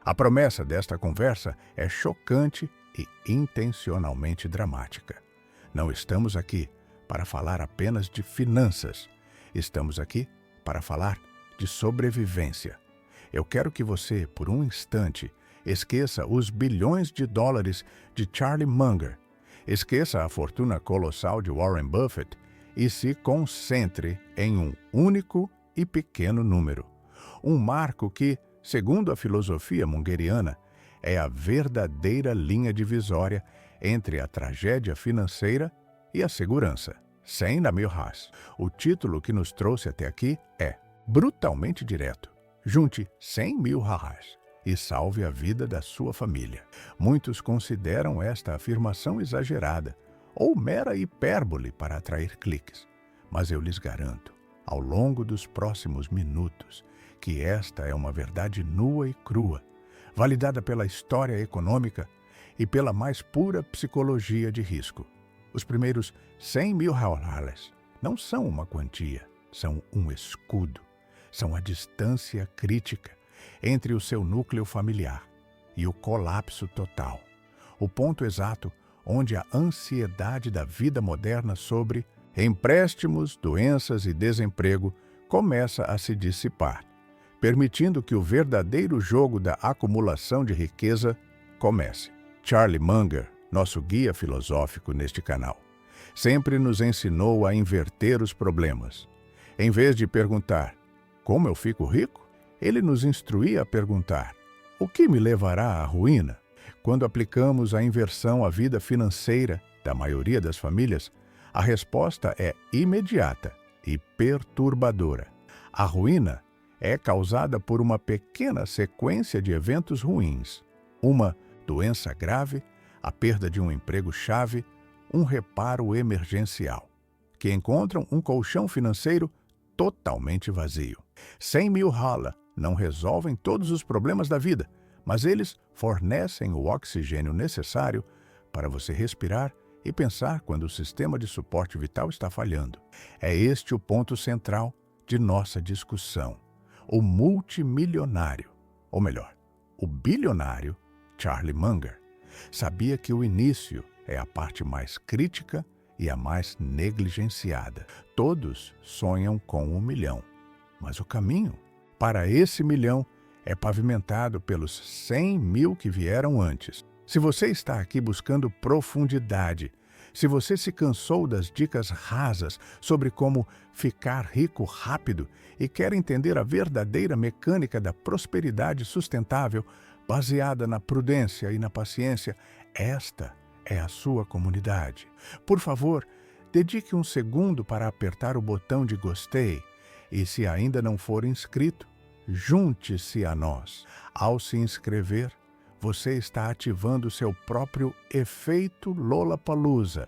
A promessa desta conversa é chocante e intencionalmente dramática. Não estamos aqui para falar apenas de finanças. Estamos aqui para falar de sobrevivência. Eu quero que você, por um instante, esqueça os bilhões de dólares de Charlie Munger, esqueça a fortuna colossal de Warren Buffett e se concentre em um único e pequeno número. Um marco que, segundo a filosofia mungeriana, é a verdadeira linha divisória entre a tragédia financeira e a segurança. 100 mil reais. O título que nos trouxe até aqui é brutalmente direto. Junte 100 mil reais e salve a vida da sua família. Muitos consideram esta afirmação exagerada ou mera hipérbole para atrair cliques. Mas eu lhes garanto, ao longo dos próximos minutos, que esta é uma verdade nua e crua, validada pela história econômica e pela mais pura psicologia de risco. Os primeiros 100 mil reais não são uma quantia, são um escudo. São a distância crítica entre o seu núcleo familiar e o colapso total. O ponto exato onde a ansiedade da vida moderna sobre empréstimos, doenças e desemprego começa a se dissipar, permitindo que o verdadeiro jogo da acumulação de riqueza comece. Charlie Munger, nosso guia filosófico neste canal, sempre nos ensinou a inverter os problemas. Em vez de perguntar, como eu fico rico? Ele nos instruía a perguntar, o que me levará à ruína? Quando aplicamos a inversão à vida financeira da maioria das famílias, a resposta é imediata e perturbadora. A ruína é causada por uma pequena sequência de eventos ruins. Uma doença grave, a perda de um emprego-chave, um reparo emergencial, que encontram um colchão financeiro totalmente vazio. 100 mil reais não resolvem todos os problemas da vida, mas eles fornecem o oxigênio necessário para você respirar e pensar quando o sistema de suporte vital está falhando. É este o ponto central de nossa discussão. O multimilionário, ou melhor, o bilionário Charlie Munger, sabia que o início é a parte mais crítica e a mais negligenciada. Todos sonham com 1 milhão, mas o caminho para esse milhão é pavimentado pelos 100 mil que vieram antes. Se você está aqui buscando profundidade, se você se cansou das dicas rasas sobre como ficar rico rápido e quer entender a verdadeira mecânica da prosperidade sustentável, baseada na prudência e na paciência, esta é a sua comunidade. Por favor, dedique um segundo para apertar o botão de gostei e, se ainda não for inscrito, junte-se a nós. Ao se inscrever, você está ativando seu próprio efeito Lollapalooza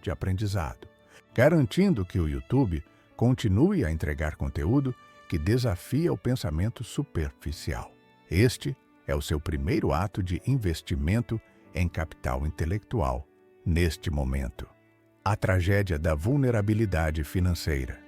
de aprendizado, garantindo que o YouTube continue a entregar conteúdo que desafia o pensamento superficial. Este é o seu primeiro ato de investimento em capital intelectual neste momento. A tragédia da vulnerabilidade financeira.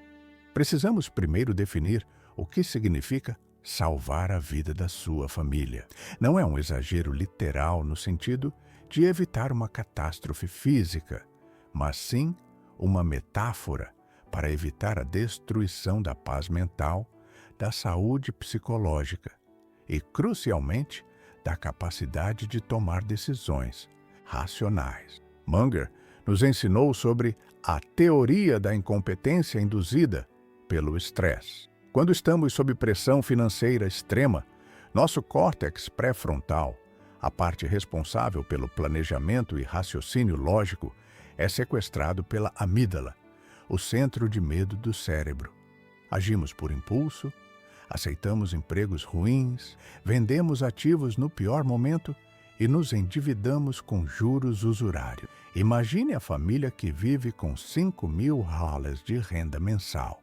Precisamos primeiro definir o que significa salvar a vida da sua família. Não é um exagero literal no sentido de evitar uma catástrofe física, mas sim uma metáfora para evitar a destruição da paz mental, da saúde psicológica e, crucialmente, da capacidade de tomar decisões racionais. Munger nos ensinou sobre a teoria da incompetência induzida pelo estresse. Quando estamos sob pressão financeira extrema, nosso córtex pré-frontal, a parte responsável pelo planejamento e raciocínio lógico, é sequestrado pela amígdala, o centro de medo do cérebro. Agimos por impulso, aceitamos empregos ruins, vendemos ativos no pior momento e nos endividamos com juros usurários. Imagine a família que vive com 5 mil reais de renda mensal,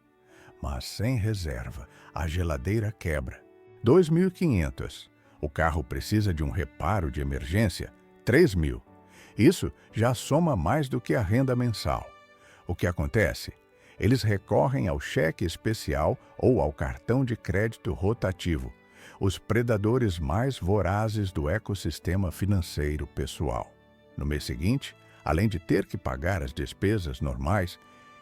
mas sem reserva. A geladeira quebra, 2.500. O carro precisa de um reparo de emergência, 3.000. Isso já soma mais do que a renda mensal. O que acontece? Eles recorrem ao cheque especial ou ao cartão de crédito rotativo. os predadores mais vorazes do ecossistema financeiro pessoal. No mês seguinte, além de ter que pagar as despesas normais,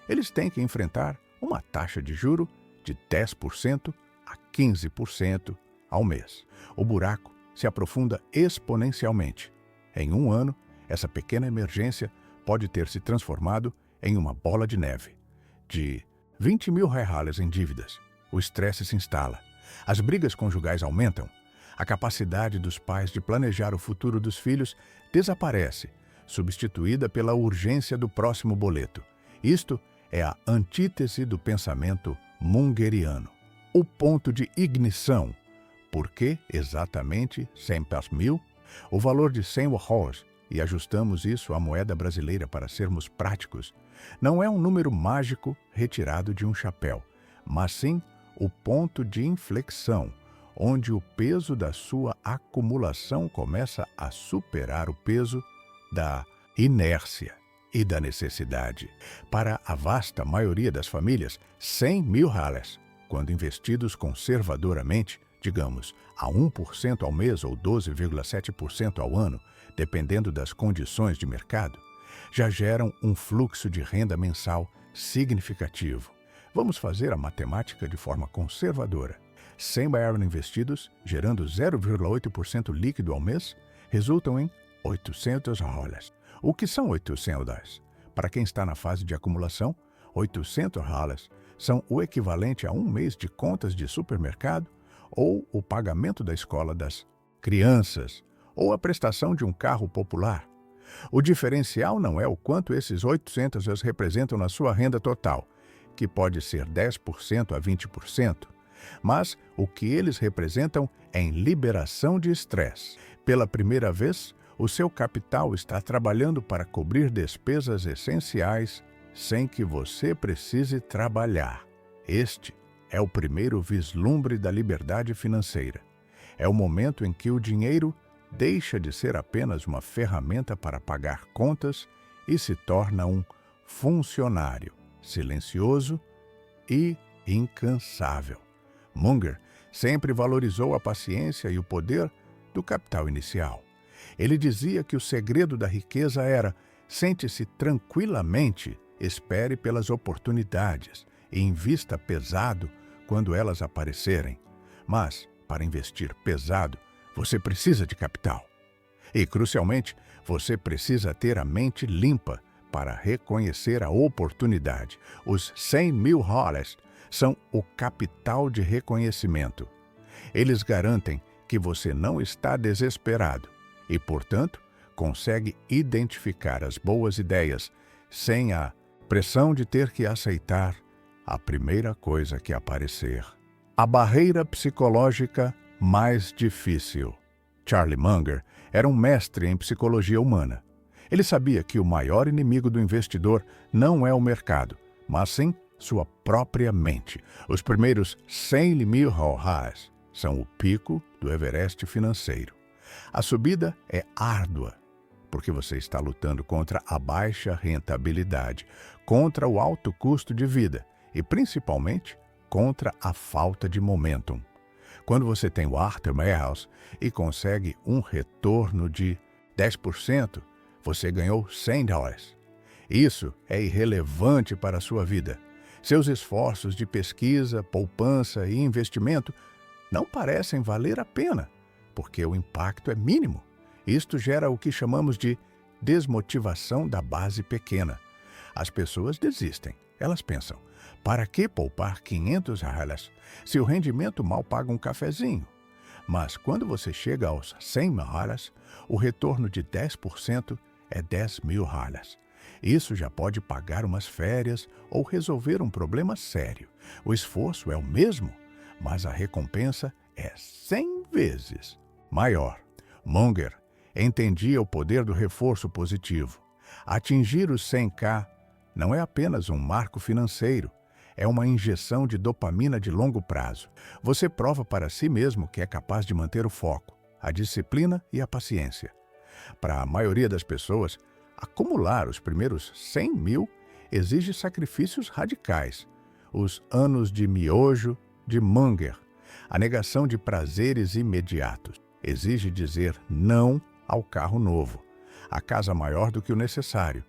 eles têm que enfrentar uma taxa de juro de 10% a 15% ao mês. O buraco se aprofunda exponencialmente. Em um ano, essa pequena emergência pode ter se transformado em uma bola de neve. De 20 mil reais em dívidas, o estresse se instala, as brigas conjugais aumentam, a capacidade dos pais de planejar o futuro dos filhos desaparece, substituída pela urgência do próximo boleto. Isto é a antítese do pensamento mungeriano. O ponto de ignição. Por que exatamente 100 mil? O valor de 100 reais, e ajustamos isso à moeda brasileira para sermos práticos, não é um número mágico retirado de um chapéu, mas sim o ponto de inflexão, onde o peso da sua acumulação começa a superar o peso da inércia e da necessidade. Para a vasta maioria das famílias, 100 mil reais, quando investidos conservadoramente, digamos, a 1% ao mês ou 12,7% ao ano, dependendo das condições de mercado, já geram um fluxo de renda mensal significativo. Vamos fazer a matemática de forma conservadora. 100 reais investidos, gerando 0,8% líquido ao mês, resultam em 800 reais. O que são 800? Para quem está na fase de acumulação, 800 reais são o equivalente a um mês de contas de supermercado ou o pagamento da escola das crianças, ou a prestação de um carro popular. O diferencial não é o quanto esses 800 representam na sua renda total, que pode ser 10% a 20%, mas o que eles representam em liberação de estresse. Pela primeira vez, o seu capital está trabalhando para cobrir despesas essenciais sem que você precise trabalhar. Este é o primeiro vislumbre da liberdade financeira. É o momento em que o dinheiro deixa de ser apenas uma ferramenta para pagar contas e se torna um funcionário silencioso e incansável. Munger sempre valorizou a paciência e o poder do capital inicial. Ele dizia que o segredo da riqueza era: sente-se tranquilamente, espere pelas oportunidades e invista pesado quando elas aparecerem. Mas, para investir pesado, você precisa de capital. E, crucialmente, você precisa ter a mente limpa para reconhecer a oportunidade. Os 100 mil reais são o capital de reconhecimento. Eles garantem que você não está desesperado e, portanto, consegue identificar as boas ideias sem a pressão de ter que aceitar a primeira coisa que aparecer. A barreira psicológica mais difícil. Charlie Munger era um mestre em psicologia humana. Ele sabia que o maior inimigo do investidor não é o mercado, mas sim sua própria mente. Os primeiros 100 mil reais são o pico do Everest financeiro. A subida é árdua, porque você está lutando contra a baixa rentabilidade, contra o alto custo de vida e, principalmente, contra a falta de momentum. Quando você tem o aftermath e consegue um retorno de 10%, você ganhou 100 dólares. Isso é irrelevante para a sua vida. Seus esforços de pesquisa, poupança e investimento não parecem valer a pena, porque o impacto é mínimo. Isto gera o que chamamos de desmotivação da base pequena. As pessoas desistem. Elas pensam: para que poupar 500 reais se o rendimento mal paga um cafezinho? Mas quando você chega aos 100 reais, o retorno de 10% é 10 mil reais. Isso já pode pagar umas férias ou resolver um problema sério. O esforço é o mesmo, mas a recompensa é 100 vezes maior. Munger entendia o poder do reforço positivo. Atingir os 100K não é apenas um marco financeiro, é uma injeção de dopamina de longo prazo. Você prova para si mesmo que é capaz de manter o foco, a disciplina e a paciência. Para a maioria das pessoas, acumular os primeiros 100 mil exige sacrifícios radicais. Os anos de miojo de Munger A negação de prazeres imediatos exige dizer não ao carro novo, à casa maior do que o necessário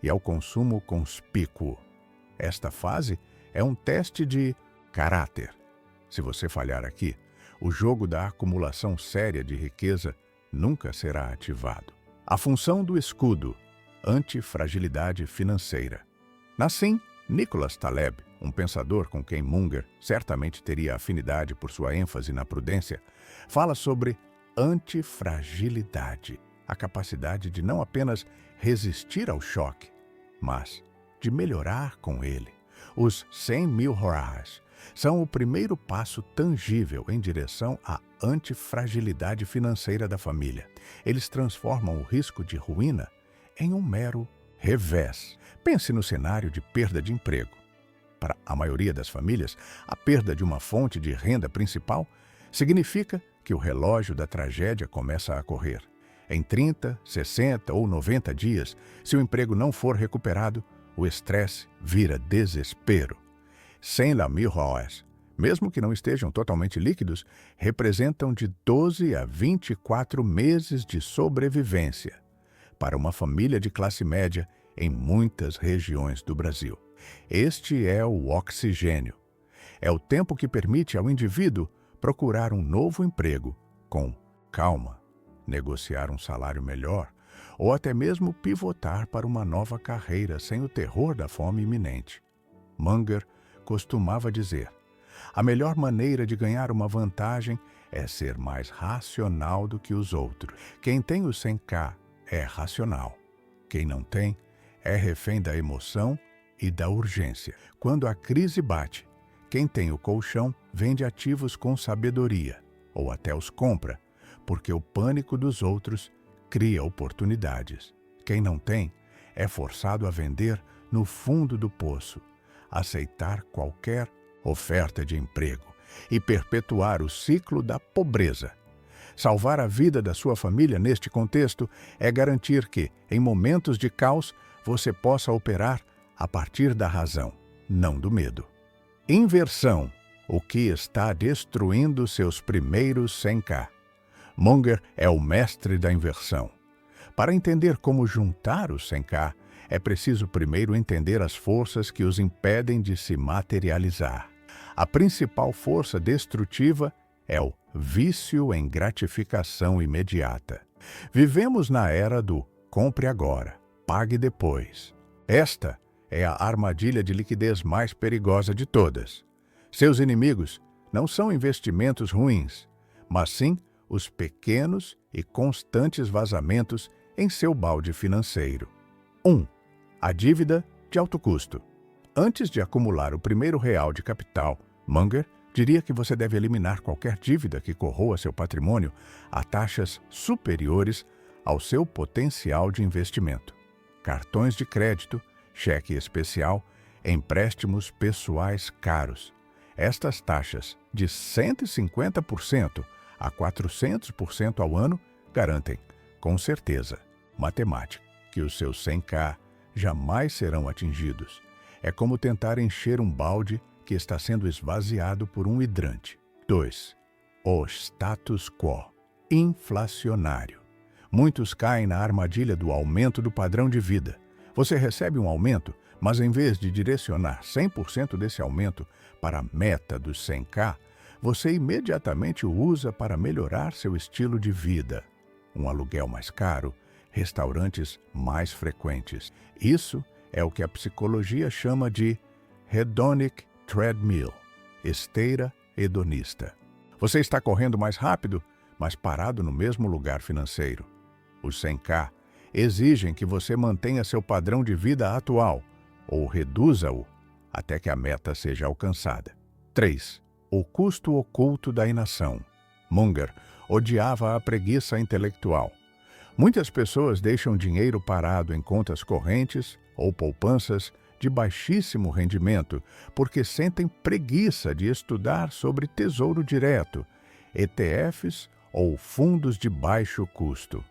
e ao consumo conspícuo. Esta fase é um teste de caráter. Se você falhar aqui, o jogo da acumulação séria de riqueza nunca será ativado. A função do escudo: antifragilidade financeira. Nassim Nicholas Taleb, um pensador com quem Munger certamente teria afinidade por sua ênfase na prudência, fala sobre antifragilidade, a capacidade de não apenas resistir ao choque, mas de melhorar com ele. Os 100 mil reais são o primeiro passo tangível em direção à antifragilidade financeira da família. Eles transformam o risco de ruína em um mero revés. Pense no cenário de perda de emprego. Para a maioria das famílias, a perda de uma fonte de renda principal significa que o relógio da tragédia começa a correr. Em 30, 60 ou 90 dias, se o emprego não for recuperado, o estresse vira desespero. 100 mil reais, mesmo que não estejam totalmente líquidos, representam de 12 a 24 meses de sobrevivência para uma família de classe média em muitas regiões do Brasil. Este é o oxigênio. É o tempo que permite ao indivíduo procurar um novo emprego com calma, negociar um salário melhor ou até mesmo pivotar para uma nova carreira sem o terror da fome iminente. Munger costumava dizer: a melhor maneira de ganhar uma vantagem é ser mais racional do que os outros. Quem tem o 100K é racional. Quem não tem é refém da emoção e da urgência. Quando a crise bate, quem tem o colchão vende ativos com sabedoria, ou até os compra, porque o pânico dos outros cria oportunidades. Quem não tem é forçado a vender no fundo do poço, aceitar qualquer oferta de emprego e perpetuar o ciclo da pobreza. Salvar a vida da sua família neste contexto é garantir que, em momentos de caos, você possa operar a partir da razão, não do medo. Inversão: o que está destruindo seus primeiros 100K. Munger é o mestre da inversão. Para entender como juntar os 100K, é preciso primeiro entender as forças que os impedem de se materializar. A principal força destrutiva é o vício em gratificação imediata. Vivemos na era do compre agora, pague depois. Esta é a armadilha de liquidez mais perigosa de todas. Seus inimigos não são investimentos ruins, mas sim os pequenos e constantes vazamentos em seu balde financeiro. 1. A dívida de alto custo. Antes de acumular o primeiro real de capital, Munger diria que você deve eliminar qualquer dívida que corroa seu patrimônio a taxas superiores ao seu potencial de investimento. Cartões de crédito, cheque especial, empréstimos pessoais caros. Estas taxas de 150% a 400% ao ano garantem, com certeza, matemática, que os seus 100K jamais serão atingidos. É como tentar encher um balde que está sendo esvaziado por um hidrante. 2. O status quo inflacionário. Muitos caem na armadilha do aumento do padrão de vida. Você recebe um aumento, mas em vez de direcionar 100% desse aumento para a meta dos 100K, você imediatamente o usa para melhorar seu estilo de vida. Um aluguel mais caro, restaurantes mais frequentes. Isso é o que a psicologia chama de hedonic treadmill, esteira hedonista. Você está correndo mais rápido, mas parado no mesmo lugar financeiro. Os 100K exigem que você mantenha seu padrão de vida atual ou reduza-o até que a meta seja alcançada. 3. O custo oculto da inação. Munger odiava a preguiça intelectual. Muitas pessoas deixam dinheiro parado em contas correntes ou poupanças de baixíssimo rendimento porque sentem preguiça de estudar sobre tesouro direto, ETFs ou fundos de baixo custo.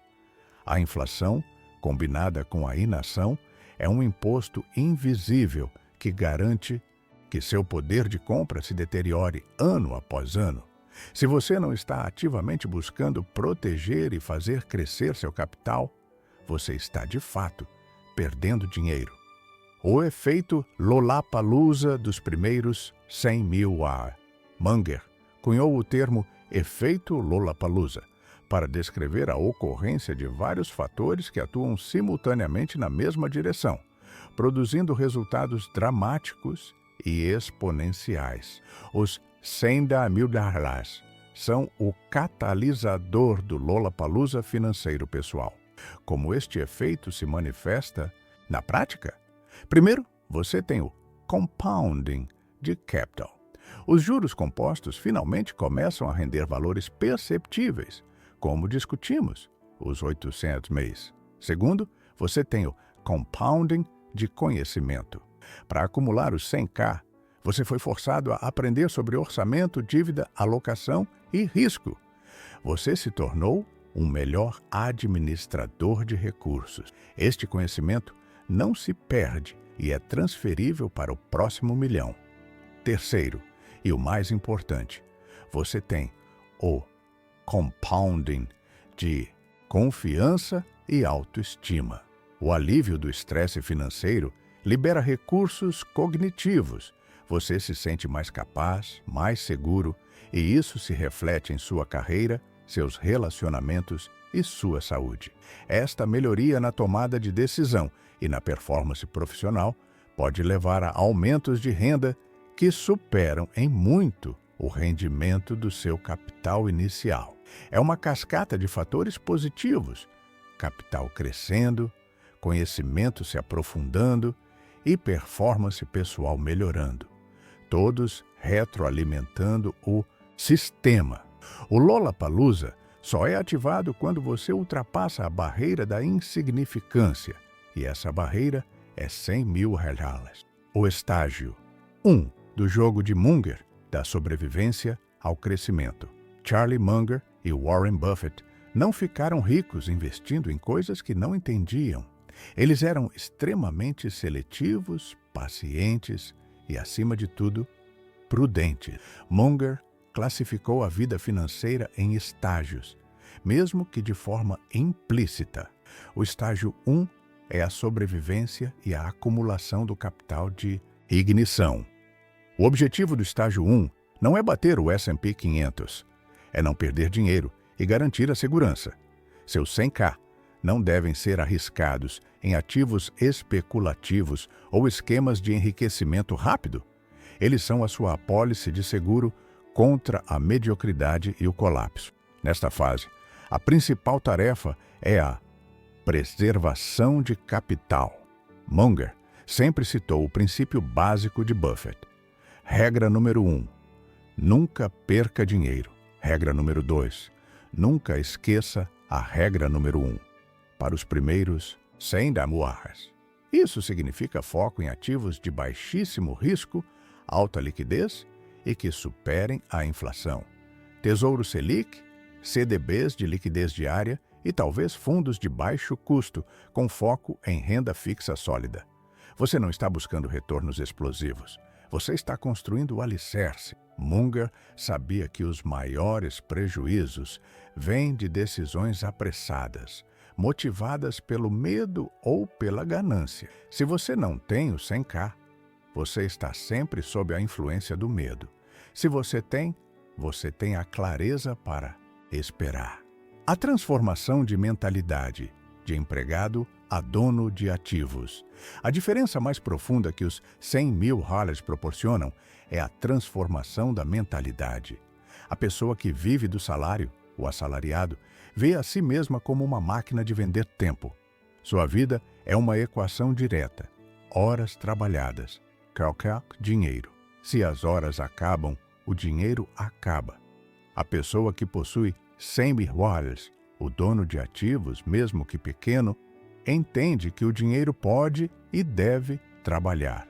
A inflação, combinada com a inação, é um imposto invisível que garante que seu poder de compra se deteriore ano após ano. Se você não está ativamente buscando proteger e fazer crescer seu capital, você está, de fato, perdendo dinheiro. O efeito Lollapalooza dos primeiros 100 mil USD. Munger cunhou o termo efeito Lollapalooza para descrever a ocorrência de vários fatores que atuam simultaneamente na mesma direção, produzindo resultados dramáticos e exponenciais. Os 100 mil USD são o catalisador do Lollapalooza financeiro pessoal. Como este efeito se manifesta na prática? Primeiro, você tem o compounding de capital. Os juros compostos finalmente começam a render valores perceptíveis, como discutimos, os 800 mês. Segundo, você tem o compounding de conhecimento. Para acumular os 100K, você foi forçado a aprender sobre orçamento, dívida, alocação e risco. Você se tornou um melhor administrador de recursos. Este conhecimento não se perde e é transferível para o próximo milhão. Terceiro, e o mais importante, você tem o compounding de confiança e autoestima. O alívio do estresse financeiro libera recursos cognitivos. Você se sente mais capaz, mais seguro, e isso se reflete em sua carreira, seus relacionamentos e sua saúde. Esta melhoria na tomada de decisão e na performance profissional pode levar a aumentos de renda que superam em muito o rendimento do seu capital inicial. É uma cascata de fatores positivos: capital crescendo, conhecimento se aprofundando e performance pessoal melhorando, todos retroalimentando o sistema. O Lollapalooza só é ativado quando você ultrapassa a barreira da insignificância, e essa barreira é 100 mil reais. O estágio 1 do jogo de Munger, da sobrevivência ao crescimento. Charlie Munger e Warren Buffett não ficaram ricos investindo em coisas que não entendiam. Eles eram extremamente seletivos, pacientes e, acima de tudo, prudentes. Munger classificou a vida financeira em estágios, mesmo que de forma implícita. O estágio 1 é a sobrevivência e a acumulação do capital de ignição. O objetivo do estágio 1 não é bater o S&P 500, é não perder dinheiro e garantir a segurança. Seus 100K não devem ser arriscados em ativos especulativos ou esquemas de enriquecimento rápido. Eles são a sua apólice de seguro contra a mediocridade e o colapso. Nesta fase, a principal tarefa é a preservação de capital. Munger sempre citou o princípio básico de Buffett. Regra número 1. Nunca perca dinheiro. Regra número 2. Nunca esqueça a regra número 1. Para os primeiros 100 damuars. Isso significa foco em ativos de baixíssimo risco, alta liquidez e que superem a inflação. Tesouro Selic, CDBs de liquidez diária e talvez fundos de baixo custo, com foco em renda fixa sólida. Você não está buscando retornos explosivos. Você está construindo o alicerce. Munger sabia que os maiores prejuízos vêm de decisões apressadas, motivadas pelo medo ou pela ganância. Se você não tem o 100K, você está sempre sob a influência do medo. Se você tem a clareza para esperar. A transformação de mentalidade, de empregado a dono de ativos. A diferença mais profunda que os 100 mil USD proporcionam é a transformação da mentalidade. A pessoa que vive do salário, o assalariado, vê a si mesma como uma máquina de vender tempo. Sua vida é uma equação direta. Horas trabalhadas. Dinheiro. Se as horas acabam, o dinheiro acaba. A pessoa que possui 100 mil USD, o dono de ativos, mesmo que pequeno, entende que o dinheiro pode e deve trabalhar.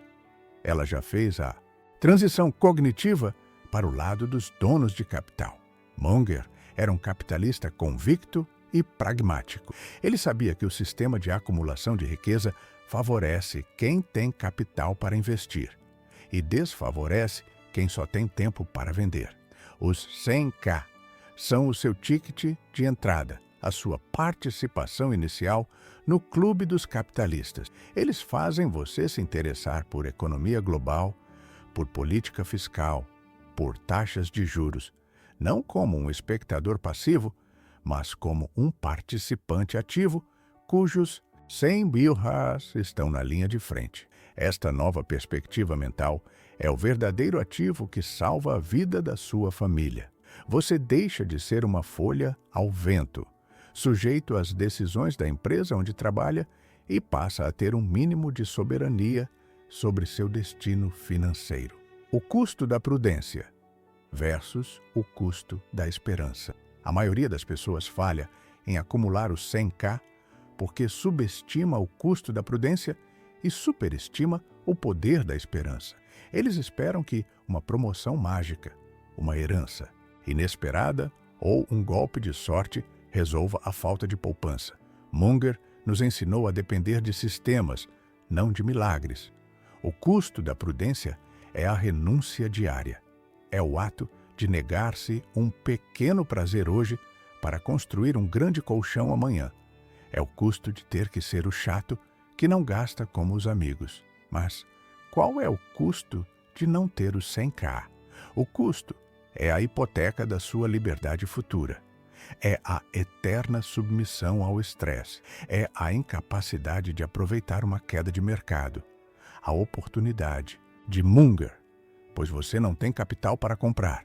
Ela já fez a transição cognitiva para o lado dos donos de capital. Munger era um capitalista convicto e pragmático. Ele sabia que o sistema de acumulação de riqueza favorece quem tem capital para investir e desfavorece quem só tem tempo para vender. Os 100K são o seu ticket de entrada, a sua participação inicial no clube dos capitalistas. Eles fazem você se interessar por economia global, por política fiscal, por taxas de juros, não como um espectador passivo, mas como um participante ativo, cujos 100 mil reais estão na linha de frente. Esta nova perspectiva mental é o verdadeiro ativo que salva a vida da sua família. Você deixa de ser uma folha ao vento, sujeito às decisões da empresa onde trabalha, e passa a ter um mínimo de soberania sobre seu destino financeiro. O custo da prudência versus o custo da esperança. A maioria das pessoas falha em acumular os 100K porque subestima o custo da prudência e superestima o poder da esperança. Eles esperam que uma promoção mágica, uma herança inesperada ou um golpe de sorte resolva a falta de poupança. Munger nos ensinou a depender de sistemas, não de milagres. O custo da prudência é a renúncia diária. É o ato de negar-se um pequeno prazer hoje para construir um grande colchão amanhã. É o custo de ter que ser o chato que não gasta como os amigos. Mas qual é o custo de não ter os 100K? O custo é a hipoteca da sua liberdade futura. É a eterna submissão ao estresse. É a incapacidade de aproveitar uma queda de mercado. A oportunidade de Munger, pois você não tem capital para comprar.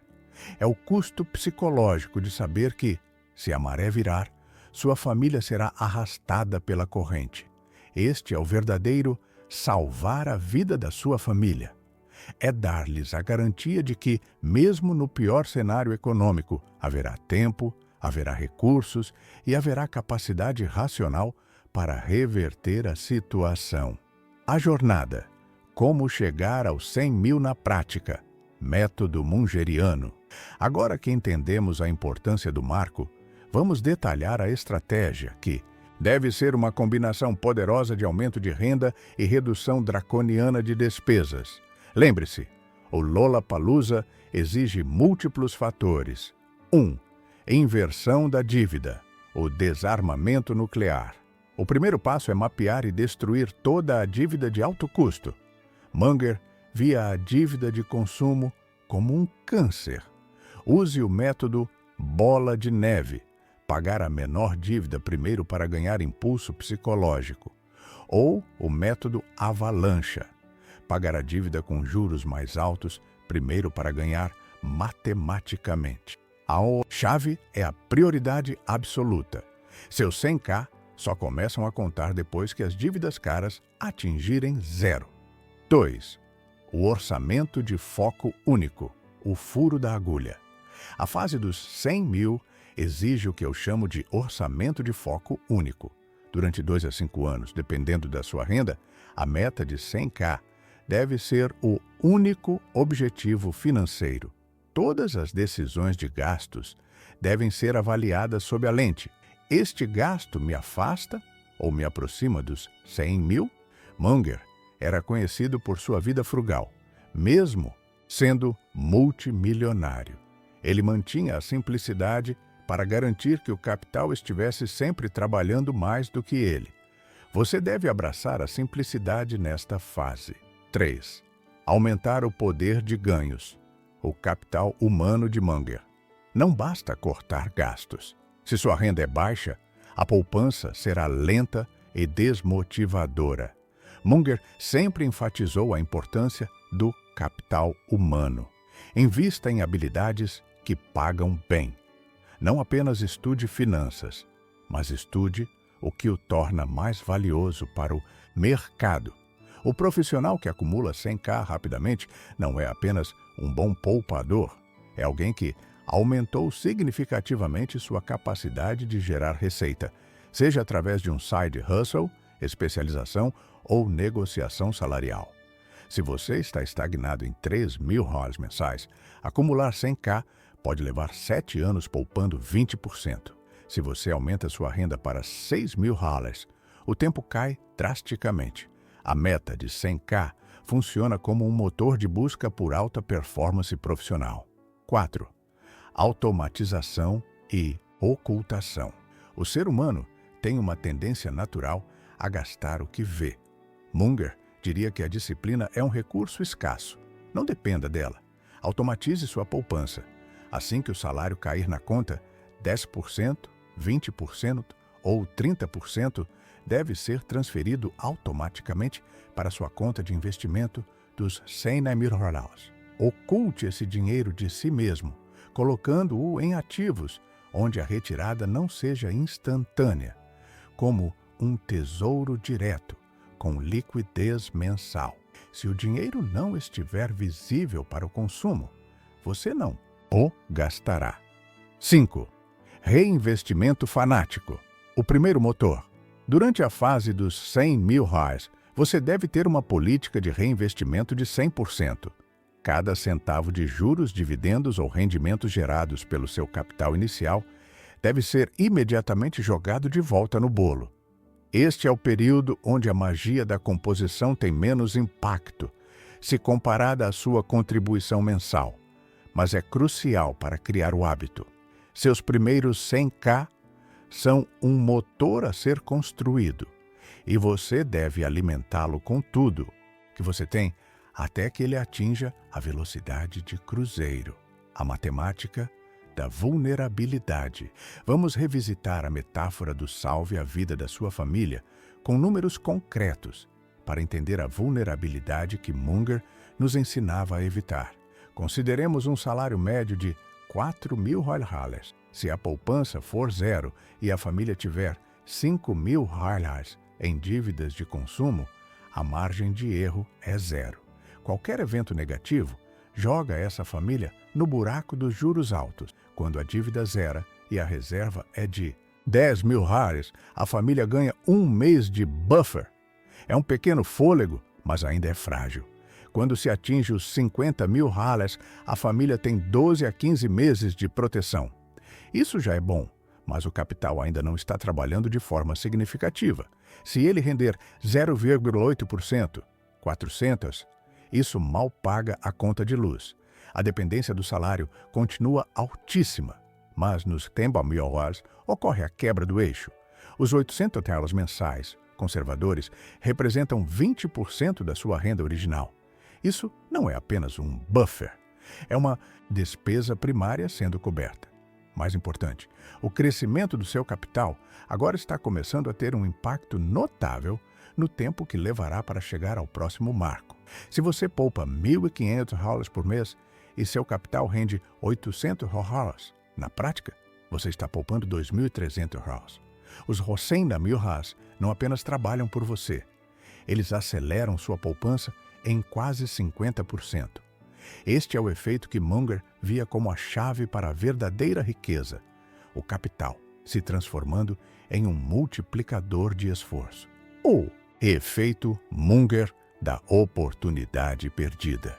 É o custo psicológico de saber que, se a maré virar, sua família será arrastada pela corrente. Este é o verdadeiro salvar a vida da sua família. É dar-lhes a garantia de que, mesmo no pior cenário econômico, haverá tempo, haverá recursos e haverá capacidade racional para reverter a situação. A jornada. Como chegar aos 100 mil na prática. Método mungeriano. Agora que entendemos a importância do marco, vamos detalhar a estratégia que deve ser uma combinação poderosa de aumento de renda e redução draconiana de despesas. Lembre-se, o Lollapalooza exige múltiplos fatores. 1. Inversão da dívida, o desarmamento nuclear. O primeiro passo é mapear e destruir toda a dívida de alto custo. Munger via a dívida de consumo como um câncer. Use o método bola de neve, pagar a menor dívida primeiro para ganhar impulso psicológico. Ou o método avalancha, pagar a dívida com juros mais altos primeiro para ganhar matematicamente. A chave é a prioridade absoluta. Seus 100K só começam a contar depois que as dívidas caras atingirem zero. 2. O orçamento de foco único, o furo da agulha. A fase dos 100 mil exige o que eu chamo de orçamento de foco único. Durante 2 a 5 anos, dependendo da sua renda, a meta de 100K deve ser o único objetivo financeiro. Todas as decisões de gastos devem ser avaliadas sob a lente. Este gasto me afasta ou me aproxima dos 100 mil? Munger era conhecido por sua vida frugal, mesmo sendo multimilionário. Ele mantinha a simplicidade para garantir que o capital estivesse sempre trabalhando mais do que ele. Você deve abraçar a simplicidade nesta fase. 3. Aumentar o poder de ganhos, o capital humano de Munger. Não basta cortar gastos. Se sua renda é baixa, a poupança será lenta e desmotivadora. Munger sempre enfatizou a importância do capital humano. Invista em habilidades que pagam bem. Não apenas estude finanças, mas estude o que o torna mais valioso para o mercado. O profissional que acumula 100K rapidamente não é apenas um bom poupador, é alguém que aumentou significativamente sua capacidade de gerar receita, seja através de um side hustle, especialização ou negociação salarial. Se você está estagnado em 3 mil reais mensais, acumular 100K pode levar 7 anos poupando 20%. Se você aumenta sua renda para 6 mil reais, o tempo cai drasticamente. A meta de 100K funciona como um motor de busca por alta performance profissional. 4. automatização e ocultação. O ser humano tem uma tendência natural a gastar o que vê. Munger diria que a disciplina é um recurso escasso. Não dependa dela. Automatize sua poupança. Assim que o salário cair na conta, 10%, 20% ou 30% deve ser transferido automaticamente para sua conta de investimento dos 100.000 reais. Oculte esse dinheiro de si mesmo, colocando-o em ativos, onde a retirada não seja instantânea, como um tesouro direto, com liquidez mensal. Se o dinheiro não estiver visível para o consumo, você não o gastará. 5. Reinvestimento fanático. O primeiro motor. Durante a fase dos 100.000 reais, você deve ter uma política de reinvestimento de 100%. Cada centavo de juros, dividendos ou rendimentos gerados pelo seu capital inicial deve ser imediatamente jogado de volta no bolo. Este é o período onde a magia da composição tem menos impacto, se comparada à sua contribuição mensal, mas é crucial para criar o hábito. Seus primeiros 100K são um motor a ser construído, e você deve alimentá-lo com tudo que você tem até que ele atinja a velocidade de cruzeiro. A matemática da vulnerabilidade. Vamos revisitar a metáfora do salve a vida da sua família com números concretos para entender a vulnerabilidade que Munger nos ensinava a evitar. Consideremos um salário médio de 4.000 reais. Se a poupança for zero e a família tiver 5.000 reais em dívidas de consumo, a margem de erro é zero. Qualquer evento negativo joga essa família no buraco dos juros altos. Quando a dívida zera e a reserva é de 10.000 reais, a família ganha um mês de buffer. É um pequeno fôlego, mas ainda é frágil. Quando se atinge os 50.000 reais, a família tem 12 a 15 meses de proteção. Isso já é bom, mas o capital ainda não está trabalhando de forma significativa. Se ele render 0,8%, 400, isso mal paga a conta de luz. A dependência do salário continua altíssima, mas nos 100.000 reais ocorre a quebra do eixo. Os 800 reais mensais conservadores representam 20% da sua renda original. Isso não é apenas um buffer, é uma despesa primária sendo coberta. Mais importante, o crescimento do seu capital agora está começando a ter um impacto notável no tempo que levará para chegar ao próximo marco. Se você poupa 1.500 reais por mês e seu capital rende 800 reais, na prática, você está poupando 2.300 reais. Os 100.000 reais não apenas trabalham por você, eles aceleram sua poupança em quase 50%. Este é o efeito que Munger via como a chave para a verdadeira riqueza, o capital se transformando em um multiplicador de esforço. O efeito Munger da oportunidade perdida.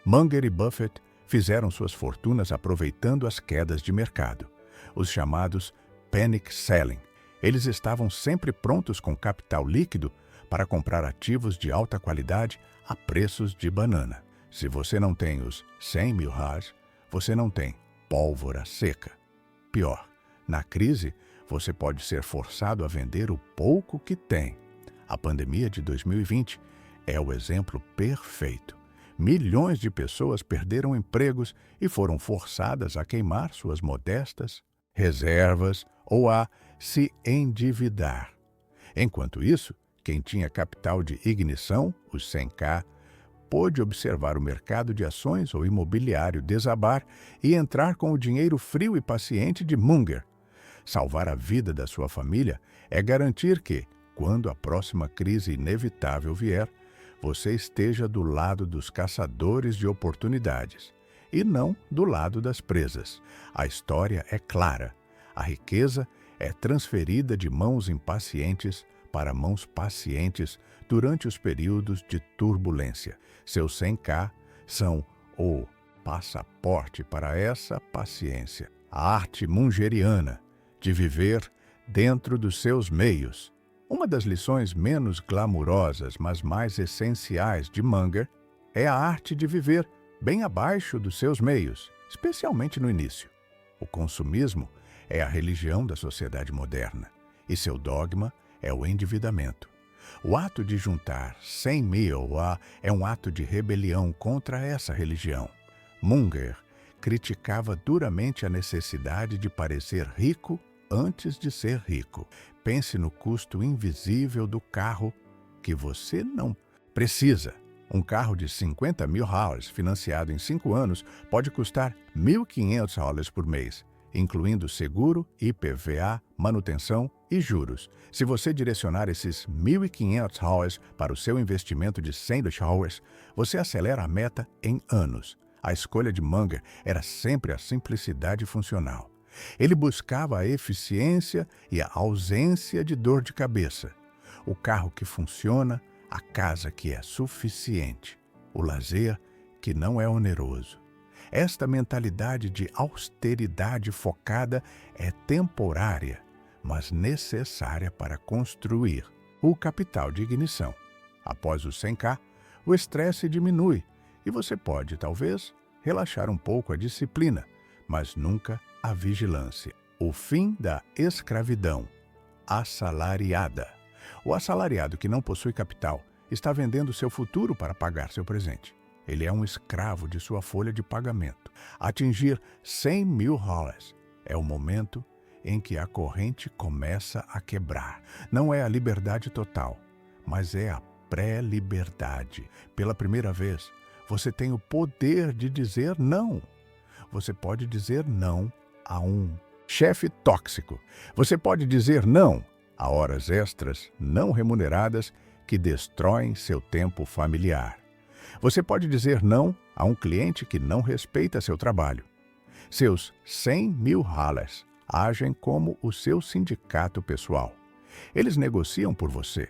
Munger e Buffett fizeram suas fortunas aproveitando as quedas de mercado, os chamados panic selling. Eles estavam sempre prontos com capital líquido para comprar ativos de alta qualidade a preços de banana. Se você não tem os 100.000 reais, você não tem pólvora seca. Pior, na crise, você pode ser forçado a vender o pouco que tem. A pandemia de 2020 é o exemplo perfeito. Milhões de pessoas perderam empregos e foram forçadas a queimar suas modestas reservas ou a se endividar. Enquanto isso, quem tinha capital de ignição, os 100K, pôde observar o mercado de ações ou imobiliário desabar e entrar com o dinheiro frio e paciente de Munger. Salvar a vida da sua família é garantir que, quando a próxima crise inevitável vier, você esteja do lado dos caçadores de oportunidades e não do lado das presas. A história é clara. A riqueza é transferida de mãos impacientes para mãos pacientes durante os períodos de turbulência. Seus 100K são o passaporte para essa paciência. A arte mungeriana de viver dentro dos seus meios. Uma das lições menos glamurosas, mas mais essenciais de Munger é a arte de viver bem abaixo dos seus meios, especialmente no início. O consumismo é a religião da sociedade moderna e seu dogma é o endividamento. O ato de juntar 100 mil é um ato de rebelião contra essa religião. Munger criticava duramente a necessidade de parecer rico antes de ser rico. Pense no custo invisível do carro que você não precisa. Um carro de $50 mil financiado em 5 anos pode custar $1.500 por mês, incluindo seguro, IPVA, manutenção e juros. Se você direcionar esses $1.500 para o seu investimento de $100, você acelera a meta em anos. A escolha de Munger era sempre a simplicidade funcional. Ele buscava a eficiência e a ausência de dor de cabeça. O carro que funciona, a casa que é suficiente, o lazer que não é oneroso. Esta mentalidade de austeridade focada é temporária, mas necessária para construir o capital de ignição. Após os 100K, o estresse diminui e você pode, talvez, relaxar um pouco a disciplina, mas nunca a vigilância. O fim da escravidão assalariada. O assalariado que não possui capital está vendendo seu futuro para pagar seu presente. Ele é um escravo de sua folha de pagamento. Atingir $100 mil é o momento em que a corrente começa a quebrar. Não é a liberdade total, mas é a pré-liberdade. Pela primeira vez, você tem o poder de dizer não. Você pode dizer não a um chefe tóxico. Você pode dizer não a horas extras não remuneradas que destroem seu tempo familiar. Você pode dizer não a um cliente que não respeita seu trabalho. Seus $100 mil agem como o seu sindicato pessoal. Eles negociam por você,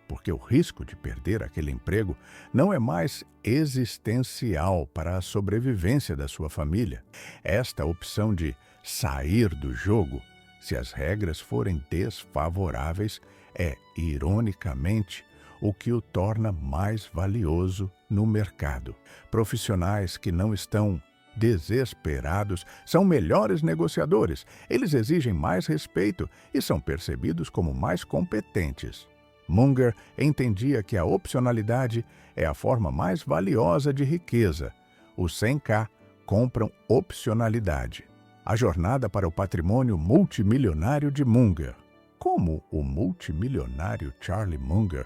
porque o risco de perder aquele emprego não é mais existencial para a sobrevivência da sua família. Esta opção de sair do jogo, se as regras forem desfavoráveis, é, ironicamente, o que o torna mais valioso no mercado. Profissionais que não estão desesperados são melhores negociadores. Eles exigem mais respeito e são percebidos como mais competentes. Munger entendia que a opcionalidade é a forma mais valiosa de riqueza. Os 100K compram opcionalidade. A jornada para o patrimônio multimilionário de Munger. Como o multimilionário Charlie Munger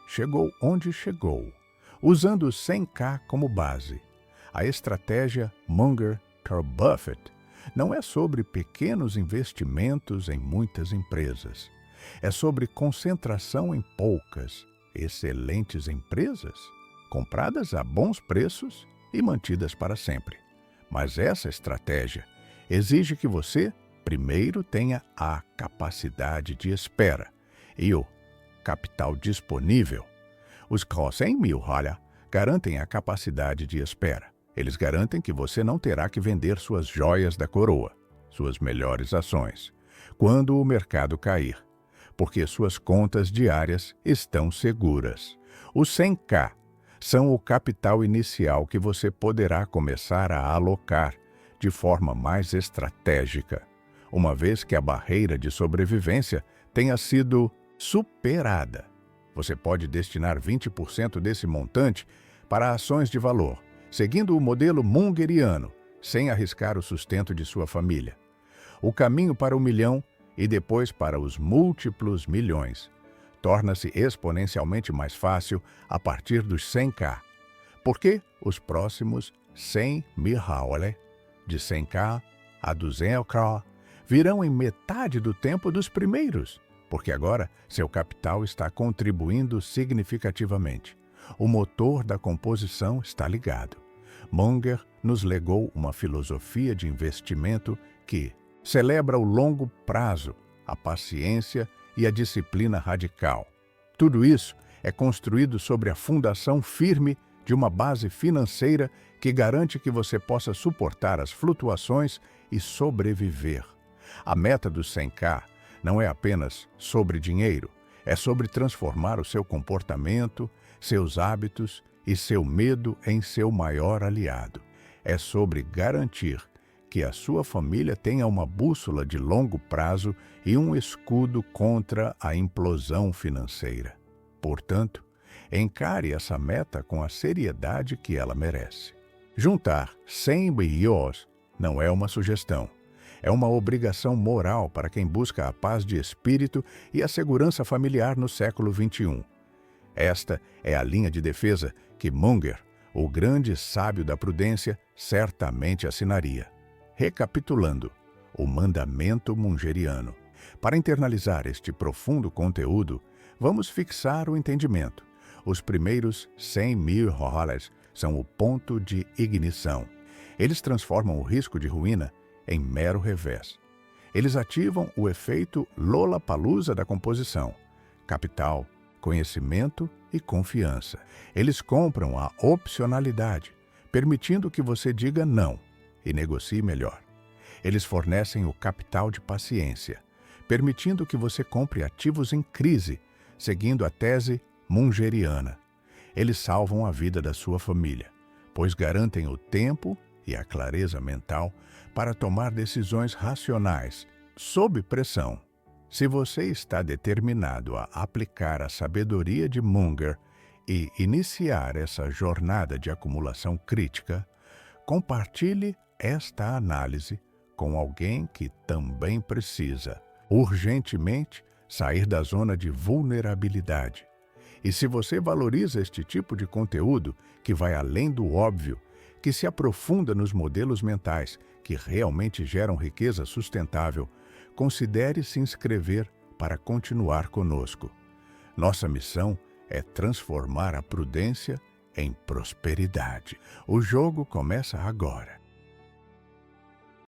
chegou onde chegou, usando os 100K como base. A estratégia Munger-Buffett não é sobre pequenos investimentos em muitas empresas. É sobre concentração em poucas, excelentes empresas, compradas a bons preços e mantidas para sempre. Mas essa estratégia exige que você, primeiro, tenha a capacidade de espera e o capital disponível. Os 100 mil garantem a capacidade de espera. Eles garantem que você não terá que vender suas joias da coroa, suas melhores ações, quando o mercado cair, porque suas contas diárias estão seguras. Os 100K são o capital inicial que você poderá começar a alocar de forma mais estratégica, uma vez que a barreira de sobrevivência tenha sido superada. Você pode destinar 20% desse montante para ações de valor, seguindo o modelo mungeriano, sem arriscar o sustento de sua família. O caminho para o milhão e depois para os múltiplos milhões torna-se exponencialmente mais fácil a partir dos 100K, porque os próximos 100 mil de 100K a 200K virão em metade do tempo dos primeiros, porque agora seu capital está contribuindo significativamente. O motor da composição está ligado. Munger nos legou uma filosofia de investimento que celebra o longo prazo, a paciência e a disciplina radical. Tudo isso é construído sobre a fundação firme de uma base financeira que garante que você possa suportar as flutuações e sobreviver. A meta dos 100K não é apenas sobre dinheiro, é sobre transformar o seu comportamento, seus hábitos e seu medo em seu maior aliado. É sobre garantir que a sua família tenha uma bússola de longo prazo e um escudo contra a implosão financeira. Portanto, encare essa meta com a seriedade que ela merece. Juntar 100 bilhões não é uma sugestão. É uma obrigação moral para quem busca a paz de espírito e a segurança familiar no século XXI. Esta é a linha de defesa que Munger, o grande sábio da prudência, certamente assinaria. Recapitulando, o mandamento mungeriano. Para internalizar este profundo conteúdo, vamos fixar o entendimento. Os primeiros 100 mil dólares são o ponto de ignição. Eles transformam o risco de ruína em mero revés. Eles ativam o efeito Lollapalooza da composição: capital, conhecimento e confiança. Eles compram a opcionalidade, permitindo que você diga não e negocie melhor. Eles fornecem o capital de paciência, permitindo que você compre ativos em crise, seguindo a tese mungeriana. Eles salvam a vida da sua família, pois garantem o tempo e a clareza mental para tomar decisões racionais, sob pressão. Se você está determinado a aplicar a sabedoria de Munger e iniciar essa jornada de acumulação crítica, compartilhe esta análise com alguém que também precisa, urgentemente, sair da zona de vulnerabilidade. E se você valoriza este tipo de conteúdo que vai além do óbvio, que se aprofunda nos modelos mentais que realmente geram riqueza sustentável, considere se inscrever para continuar conosco. Nossa missão é transformar a prudência em prosperidade. O jogo começa agora.